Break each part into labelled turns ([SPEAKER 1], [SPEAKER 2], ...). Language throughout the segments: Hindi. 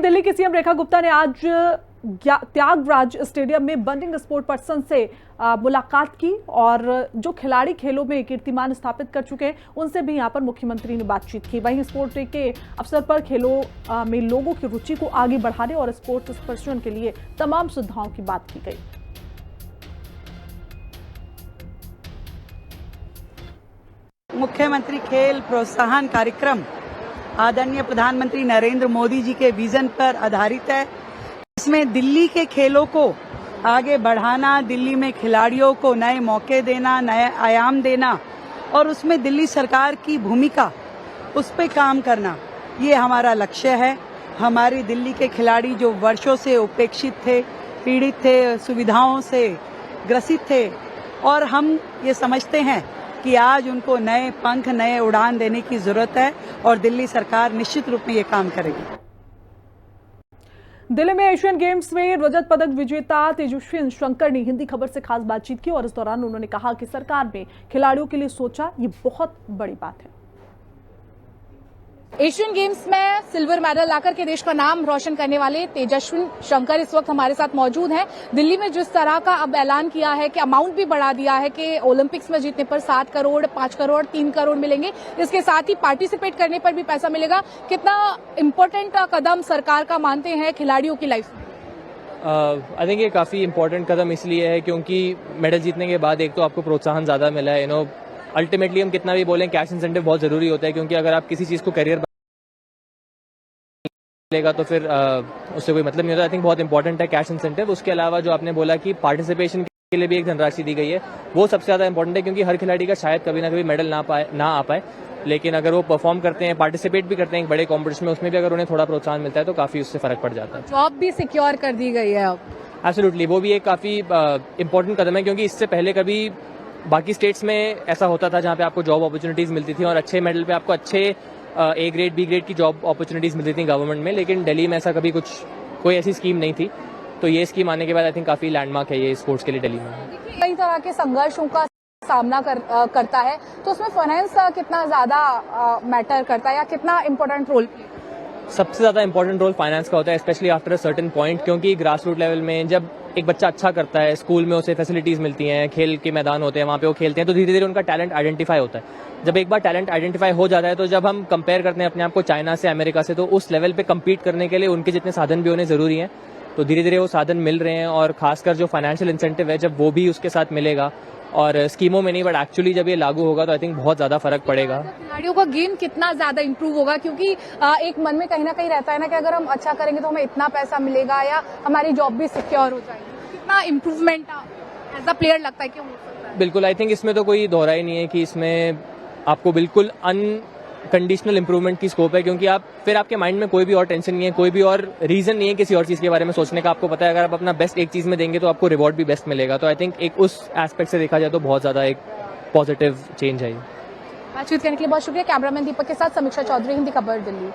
[SPEAKER 1] दिल्ली की सीएम रेखा गुप्ता ने आज त्यागराज स्टेडियम में बर्निंग स्पोर्ट पर्सन से मुलाकात की और जो खिलाड़ी खेलों में कीर्तिमान स्थापित कर चुके हैं उनसे भी यहां पर मुख्यमंत्री ने बातचीत की। वहीं स्पोर्ट डे के अवसर पर खेलों में लोगों की रुचि को आगे बढ़ाने और स्पोर्ट्स पर्सन के लिए तमाम सुविधाओं की बात की गई।
[SPEAKER 2] मुख्यमंत्री खेल प्रोत्साहन कार्यक्रम आदरणीय प्रधानमंत्री नरेंद्र मोदी जी के विजन पर आधारित है। इसमें दिल्ली के खेलों को आगे बढ़ाना, दिल्ली में खिलाड़ियों को नए मौके देना, नए आयाम देना और उसमें दिल्ली सरकार की भूमिका, उस पर काम करना, ये हमारा लक्ष्य है। हमारी दिल्ली के खिलाड़ी जो वर्षों से उपेक्षित थे, पीड़ित थे, सुविधाओं से ग्रसित थे और हम ये समझते हैं कि आज उनको नए पंख, नए उड़ान देने की जरूरत है और दिल्ली सरकार निश्चित रूप में ये काम करेगी।
[SPEAKER 1] दिल्ली में एशियन गेम्स में रजत पदक विजेता तेजस्विन शंकर ने हिंदी खबर से खास बातचीत की और इस दौरान उन्होंने कहा कि सरकार ने खिलाड़ियों के लिए सोचा, ये बहुत बड़ी बात है।
[SPEAKER 3] एशियन गेम्स में सिल्वर मेडल लाकर के देश का नाम रोशन करने वाले तेजस्विन शंकर इस वक्त हमारे साथ मौजूद हैं। दिल्ली में जिस तरह का अब ऐलान किया है कि अमाउंट भी बढ़ा दिया है कि ओलंपिक्स में जीतने पर 7 करोड़, 5 करोड़, 3 करोड़ मिलेंगे, इसके साथ ही पार्टिसिपेट करने पर भी पैसा मिलेगा। कितना इम्पोर्टेंट कदम सरकार का मानते हैं खिलाड़ियों की लाइफ में?
[SPEAKER 4] आई थिंक ये काफ़ी इम्पोर्टेंट कदम इसलिए है क्योंकि मेडल जीतने के बाद एक तो आपको प्रोत्साहन ज़्यादा मिला है। अल्टीमेटली हम कितना भी बोलें, कैश इंसेंटिव बहुत ज़रूरी होता है क्योंकि अगर आप किसी चीज़ को करियर लेगा तो फिर उससे कोई मतलब नहीं होता। आई थिंक बहुत इंपॉर्टेंट है कैश इंसेंटिव। उसके अलावा जो आपने बोला कि पार्टिसिपेशन के लिए भी एक धनराशि दी गई है, वो सबसे ज़्यादा इंपॉर्टेंट है क्योंकि हर खिलाड़ी का शायद कभी ना कभी मेडल ना आ पाए, लेकिन अगर वो परफॉर्म करते हैं, पार्टिसिपेट भी करते हैं एक बड़े कॉम्पिटिशन में, उसमें भी अगर उन्हें थोड़ा प्रोत्साहन मिलता है तो काफ़ी उससे फर्क पड़ जाता है।
[SPEAKER 3] जॉब भी सिक्योर कर दी गई है अब।
[SPEAKER 4] एब्सोल्युटली, वो भी एक काफ़ी इंपॉर्टेंट कदम है क्योंकि इससे पहले कभी बाकी स्टेट्स में ऐसा होता था जहाँ पे आपको जॉब अपॉर्चुनिटीज़ मिलती थी और अच्छे मेडल पे आपको अच्छे ए ग्रेड, बी ग्रेड की जॉब अपॉर्चुनिटीज़ मिलती थी गवर्नमेंट में, लेकिन दिल्ली में ऐसा कभी कोई ऐसी स्कीम नहीं थी। तो ये स्कीम आने के बाद आई थिंक काफ़ी लैंडमार्क है ये स्पोर्ट्स के लिए दिल्ली में।
[SPEAKER 3] कई तरह के संघर्षों का सामना करता है, तो उसमें फाइनेंस कितना ज़्यादा मैटर करता है या कितना इम्पोर्टेंट रोल?
[SPEAKER 4] सबसे ज़्यादा इंपॉर्टेंट रोल फाइनेंस का होता है, specially after a certain point, क्योंकि ग्रास रूट लेवल में जब एक बच्चा अच्छा करता है, स्कूल में उसे फैसिलिटीज़ मिलती हैं, खेल के मैदान होते हैं, वहाँ पे वो खेलते हैं, तो धीरे धीरे उनका टैलेंट आइडेंटिफाई होता है। जब एक बार टैलेंट आइडेंटिफाई हो जाता है तो जब हम कंपेयर करते हैं अपने आप को चाइना से, अमेरिका से, तो उस लेवल पे कम्पीट करने के लिए उनके जितने साधन भी होने ज़रूरी हैं, तो धीरे धीरे वो साधन मिल रहे हैं और खासकर जो फाइनेंशियल इंसेंटिव है जब वो भी उसके साथ मिलेगा और स्कीमों में नहीं बट एक्चुअली जब ये लागू होगा तो आई थिंक बहुत ज़्यादा फर्क पड़ेगा।
[SPEAKER 3] खिलाड़ियों का गेम कितना ज़्यादा इंप्रूव होगा क्योंकि एक मन में कहीं ना कहीं रहता है ना कि अगर हम अच्छा करेंगे तो हमें इतना पैसा मिलेगा या हमारी जॉब भी सिक्योर हो जाएगी। कितना इम्प्रूवमेंट एज अ प्लेयर लगता है कि हो सकता है?
[SPEAKER 4] बिल्कुल, आई थिंक इसमें तो कोई दोहरा ही नहीं है कि इसमें आपको बिल्कुल अनकंडीशनल इंप्रूवमेंट की स्कोप है क्योंकि फिर आपके माइंड में कोई भी और टेंशन नहीं है, कोई भी और रीजन नहीं है किसी और चीज़ के बारे में सोचने का। आपको पता है अगर आप अपना बेस्ट एक चीज़ में देंगे तो आपको रिवॉर्ड भी बेस्ट मिलेगा। तो आई थिंक एक उस एस्पेक्ट से देखा जाए तो बहुत ज़्यादा एक पॉजिटिव चेंज है।
[SPEAKER 3] बातचीत करने के लिए बहुत शुक्रिया। कैमरामैन दीपक के साथ समीक्षा चौधरी, हिंदी खबर, दिल्ली।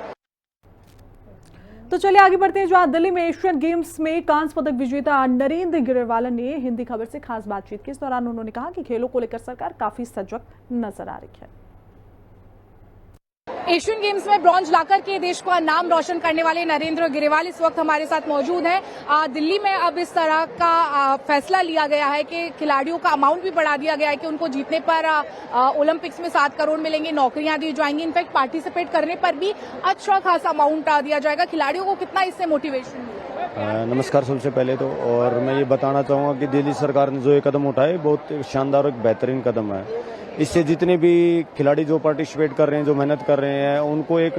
[SPEAKER 1] तो चलिए आगे बढ़ते हैं। जहां दिल्ली में एशियन गेम्स में कांस्य पदक विजेता नरेंद्र गिरेवाल ने हिंदी खबर से खास बातचीत की। इस दौरान उन्होंने कहा कि खेलों को लेकर सरकार काफी सजग नजर आ रही है।
[SPEAKER 3] एशियन गेम्स में ब्रॉन्ज लाकर के देश का नाम रोशन करने वाले नरेंद्र गिरेवाल इस वक्त हमारे साथ मौजूद हैं। दिल्ली में अब इस तरह का फैसला लिया गया है कि खिलाड़ियों का अमाउंट भी बढ़ा दिया गया है कि उनको जीतने पर ओलंपिक्स में 7 करोड़ मिलेंगे, नौकरियां दी जाएंगी, इनफैक्ट पार्टिसिपेट करने पर भी अच्छा खासा अमाउंट दिया जाएगा। खिलाड़ियों को कितना इससे मोटिवेशन मिलेगा?
[SPEAKER 5] नमस्कार सबसे पहले तो, और मैं ये बताना चाहूँगा कि दिल्ली सरकार ने जो ये कदम उठाए बहुत शानदार और बेहतरीन कदम है। इससे जितने भी खिलाड़ी जो पार्टिसिपेट कर रहे हैं, जो मेहनत कर रहे हैं, उनको एक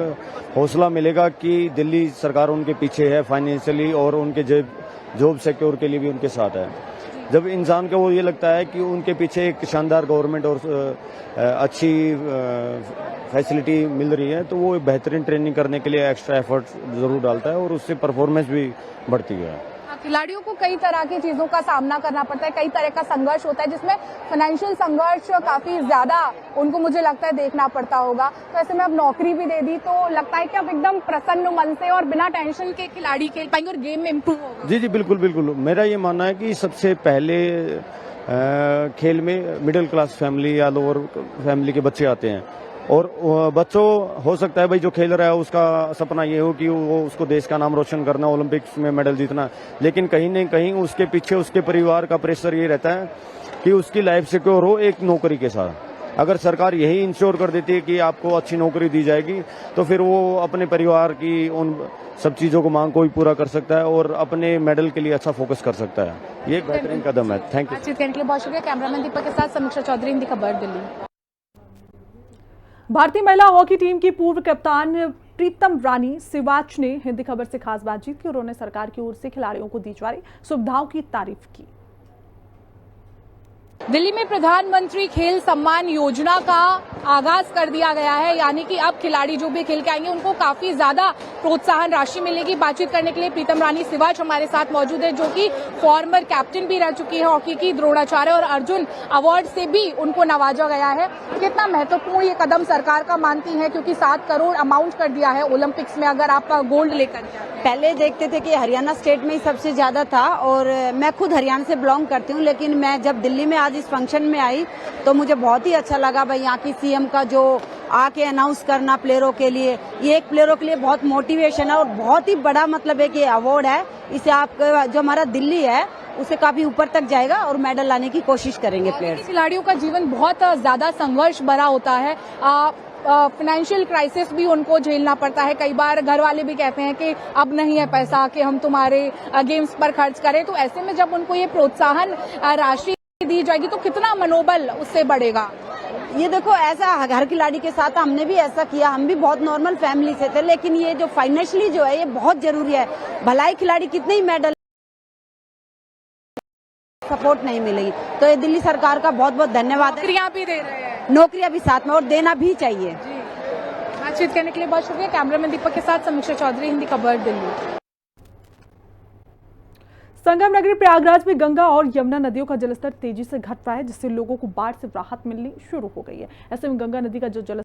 [SPEAKER 5] हौसला मिलेगा कि दिल्ली सरकार उनके पीछे है फाइनेंशियली और उनके जॉब सेक्टर के लिए भी उनके साथ है। जब इंसान को वो ये लगता है कि उनके पीछे एक शानदार गवर्नमेंट और अच्छी फैसिलिटी मिल रही है तो वो बेहतरीन ट्रेनिंग करने के लिए एक्स्ट्रा एफर्ट जरूर डालता है और उससे परफॉर्मेंस भी बढ़ती है।
[SPEAKER 3] खिलाड़ियों को कई तरह की चीजों का सामना करना पड़ता है, कई तरह का संघर्ष होता है जिसमें फाइनेंशियल संघर्ष काफी ज्यादा उनको मुझे लगता है देखना पड़ता होगा। तो ऐसे में अब नौकरी भी दे दी तो लगता है कि अब एकदम प्रसन्न मन से और बिना टेंशन के खिलाड़ी खेल पाएंगे और गेम में इम्प्रूव होगा।
[SPEAKER 5] जी बिल्कुल बिल्कुल, मेरा ये मानना है कि सबसे पहले खेल में मिडिल क्लास फैमिली या लोअर फैमिली के बच्चे आते हैं और बच्चों हो सकता है भाई जो खेल रहा है उसका सपना ये हो कि वो उसको देश का नाम रोशन करना, ओलंपिक्स में मेडल जीतना, लेकिन कहीं न कहीं उसके पीछे उसके परिवार का प्रेशर ये रहता है कि उसकी लाइफ सिक्योर हो एक नौकरी के साथ। अगर सरकार यही इंश्योर कर देती है कि आपको अच्छी नौकरी दी जाएगी तो फिर वो अपने परिवार की उन सब चीजों को मांग को भी पूरा कर सकता है और अपने मेडल के लिए अच्छा फोकस कर सकता है। ये एक बेहतरीन कदम है। Thank you.
[SPEAKER 3] बातचीत करने के लिए बहुत शुक्रिया। कैमरामैन दीपक के साथ समीक्षा चौधरी, हिंदी खबर, दिल्ली।
[SPEAKER 1] भारतीय महिला हॉकी टीम की पूर्व कप्तान प्रीतम रानी सिवाच ने हिंदी खबर से खास बातचीत की और उन्होंने सरकार की ओर से खिलाड़ियों को दी जा रही सुविधाओं की तारीफ की।
[SPEAKER 3] दिल्ली में प्रधानमंत्री खेल सम्मान योजना का आगाज कर दिया गया है, यानी कि अब खिलाड़ी जो भी खेल के आएंगे उनको काफी ज्यादा प्रोत्साहन राशि मिलेगी। बातचीत करने के लिए प्रीतम रानी सिवाच हमारे साथ मौजूद है, जो कि फॉर्मर कैप्टन भी रह चुकी है हॉकी की, द्रोणाचार्य और अर्जुन अवार्ड से भी उनको नवाजा गया है। कितना महत्वपूर्ण ये कदम सरकार का मानती है, क्योंकि 7 करोड़ अमाउंट कर दिया है ओलंपिक्स में अगर आप गोल्ड लेकर जाते हैं?
[SPEAKER 6] पहले देखते थे कि हरियाणा स्टेट में ही सबसे ज्यादा था और मैं खुद हरियाणा से बिलोंग करती हूँ, लेकिन मैं जब दिल्ली में आज इस फंक्शन में आई तो मुझे बहुत ही अच्छा लगा भाई यहाँ की सीएम का जो आके अनाउंस करना प्लेयरों के लिए, ये एक प्लेयरों के लिए बहुत मोटिवेशन है और बहुत ही बड़ा मतलब है कि अवार्ड है। इसे आप जो हमारा दिल्ली है उसे काफी ऊपर तक जाएगा और मेडल लाने की कोशिश करेंगे प्लेयर्स।
[SPEAKER 3] खिलाड़ियों का जीवन बहुत ज्यादा संघर्ष भरा होता है, फाइनेंशियल क्राइसिस भी उनको झेलना पड़ता है। कई बार घर वाले भी कहते हैं कि अब नहीं है पैसा कि हम तुम्हारे गेम्स पर खर्च करें, तो ऐसे में जब उनको ये प्रोत्साहन राशि दी जाएगी तो कितना मनोबल उससे बढ़ेगा?
[SPEAKER 6] ये देखो, ऐसा हर खिलाड़ी के साथ हमने भी ऐसा किया, हम भी बहुत नॉर्मल फैमिली से थे, लेकिन ये जो फाइनेंशियली जो है ये बहुत जरूरी है। भलाई खिलाड़ी कितने ही मेडल सपोर्ट नहीं मिलेगी, तो ये दिल्ली सरकार का बहुत बहुत धन्यवाद है।
[SPEAKER 3] नौकरियां भी दे रहे हैं,
[SPEAKER 6] नौकरियां भी साथ में और देना भी चाहिए।
[SPEAKER 3] बातचीत करने के लिए बहुत शुक्रिया। कैमरामैन दीपक के साथ समीक्षा चौधरी, हिंदी खबर, दिल्ली।
[SPEAKER 1] संगम नगरी प्रयागराज में गंगा और यमुना नदियों का जलस्तर तेजी से घट रहा है, जिससे लोगों को बाढ़ से राहत मिलनी शुरू हो गई है। ऐसे में गंगा नदी का जो जलस्तर